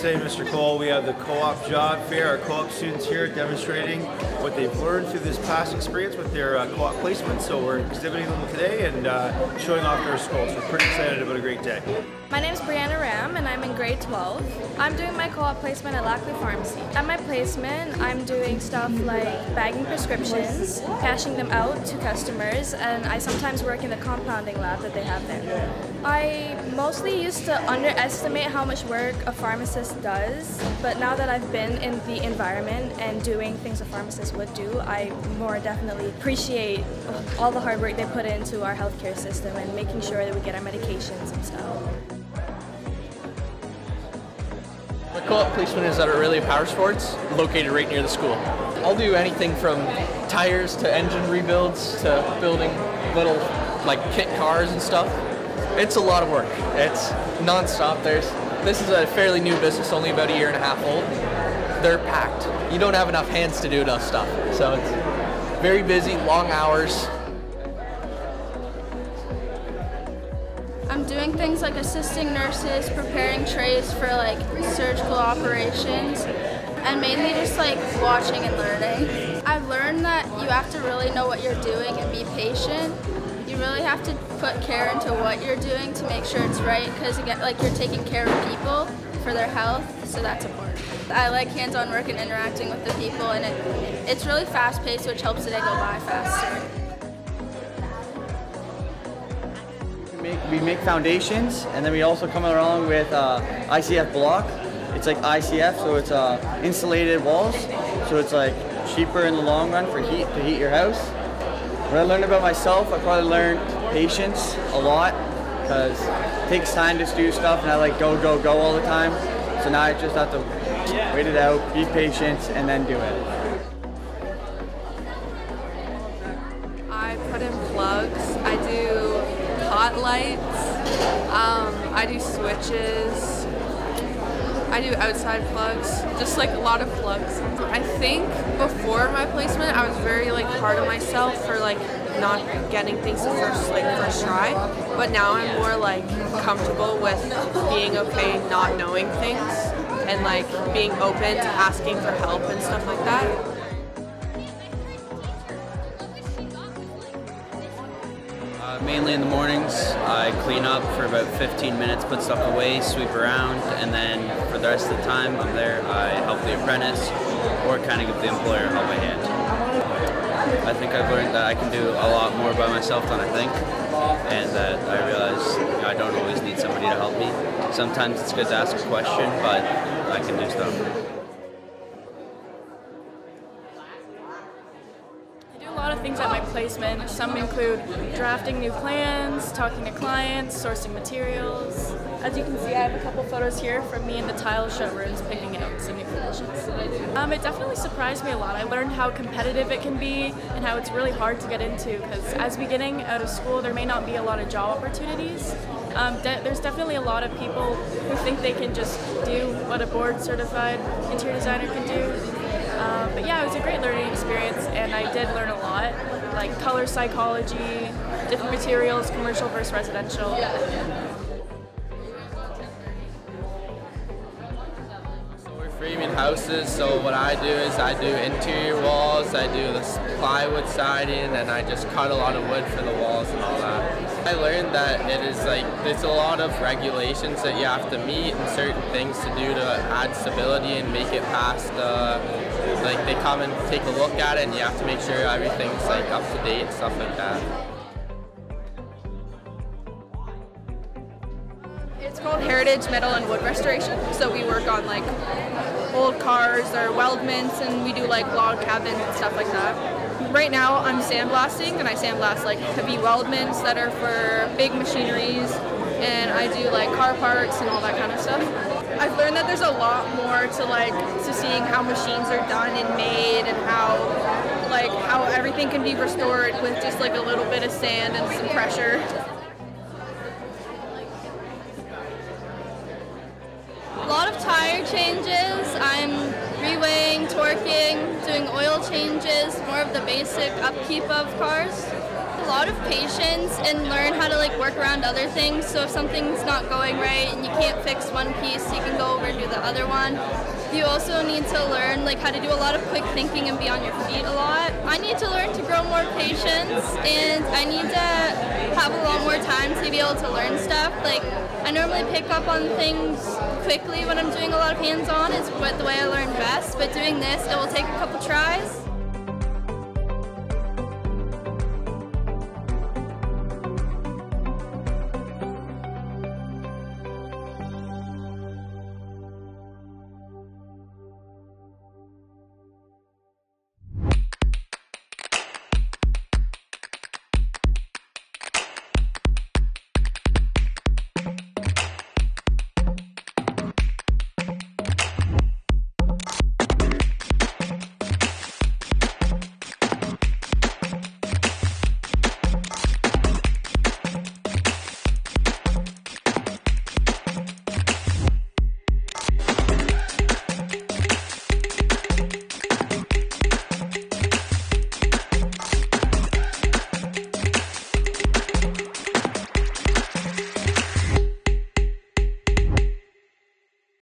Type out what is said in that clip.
today, Mr. Cole. We have the co-op job fair. Our co-op students here demonstrating what they've learned through this past experience with their co-op placement. So we're exhibiting them today and showing off their school. So we're pretty excited about a great day. My name is Brianna Ram and I'm in grade 12. I'm doing my co-op placement at Lackley Pharmacy. At my placement, I'm doing stuff like bagging prescriptions, cashing them out to customers, and I sometimes work in the compounding lab that they have there. I mostly used to underestimate how much work a pharmacist does, but now that I've been in the environment and doing things a pharmacist would do, I more definitely appreciate all the hard work they put into our healthcare system and making sure that we get our medications and stuff. My co-op placement is at Aurelia Power Sports, located right near the school. I'll do anything from tires to engine rebuilds to building little kit cars and stuff. It's a lot of work. It's non-stop. This is a fairly new business, only about a year and a half old. They're packed. You don't have enough hands to do enough stuff. So it's very busy, long hours. I'm doing things like assisting nurses, preparing trays for surgical operations, and mainly just watching and learning. I've learned that you have to really know what you're doing and be patient. You really have to put care into what you're doing to make sure it's right, because you're taking care of people for their health, so that's important. I like hands-on work and interacting with the people, and it's really fast-paced, which helps the day go by faster. We make foundations, and then we also come along with ICF block. It's like ICF, so it's insulated walls, so it's cheaper in the long run for heat to heat your house. What I learned about myself, I probably learned patience a lot, because it takes time to do stuff, and I go, go, go all the time. So now I just have to wait it out, be patient, and then do it. I put in plugs. I do hot lights. I do switches. I do outside plugs, just a lot of plugs. I think before my placement, I was very hard on myself for not getting things the first try. But now I'm more comfortable with being okay not knowing things and being open to asking for help and stuff like that. Mainly in the mornings, I clean up for about 15 minutes, put stuff away, sweep around, and then for the rest of the time I'm there, I help the apprentice or kind of give the employer a helping hand. I think I've learned that I can do a lot more by myself than I think, and that I realize I don't always need somebody to help me. Sometimes it's good to ask a question, but I can do stuff. A lot of things at my placement. Some include drafting new plans, talking to clients, sourcing materials. As you can see, I have a couple photos here from me in the tile showrooms picking out some new positions. It definitely surprised me a lot. I learned how competitive it can be and how it's really hard to get into, because as we getting out of school, there may not be a lot of job opportunities. There's definitely a lot of people who think they can just do what a board-certified interior designer can do. But yeah, it was a great learning experience, and I did learn a lot, like color psychology, different materials, commercial versus residential. So we're framing houses, so what I do is I do interior walls, I do the plywood siding, and I just cut a lot of wood for the walls and all that. I learned that there's a lot of regulations that you have to meet and certain things to do to add stability and make it past they come and take a look at it, and you have to make sure everything's up to date and stuff like that. It's called Heritage Metal and Wood Restoration. So we work on old cars or weldments, and we do log cabins and stuff like that. Right now I'm sandblasting, and I sandblast heavy weldments that are for big machineries, and I do car parts and all that kind of stuff. I've learned that there's a lot more to seeing how machines are done and made, and how everything can be restored with just a little bit of sand and some pressure. A lot of tire changes. I'm reweighing, torquing, doing oil changes, more of the basic upkeep of cars. A lot of patience and learn how to like work around other things. So if something's not going right and you can't fix one piece, you can go over and do the other one. You also need to learn like how to do a lot of quick thinking and be on your feet a lot. I need to learn to grow more patience, and I need to have a lot more time to be able to learn stuff. Like I normally pick up on things quickly when I'm doing a lot of hands-on. It's the way I learn best, but doing this, it will take a couple tries.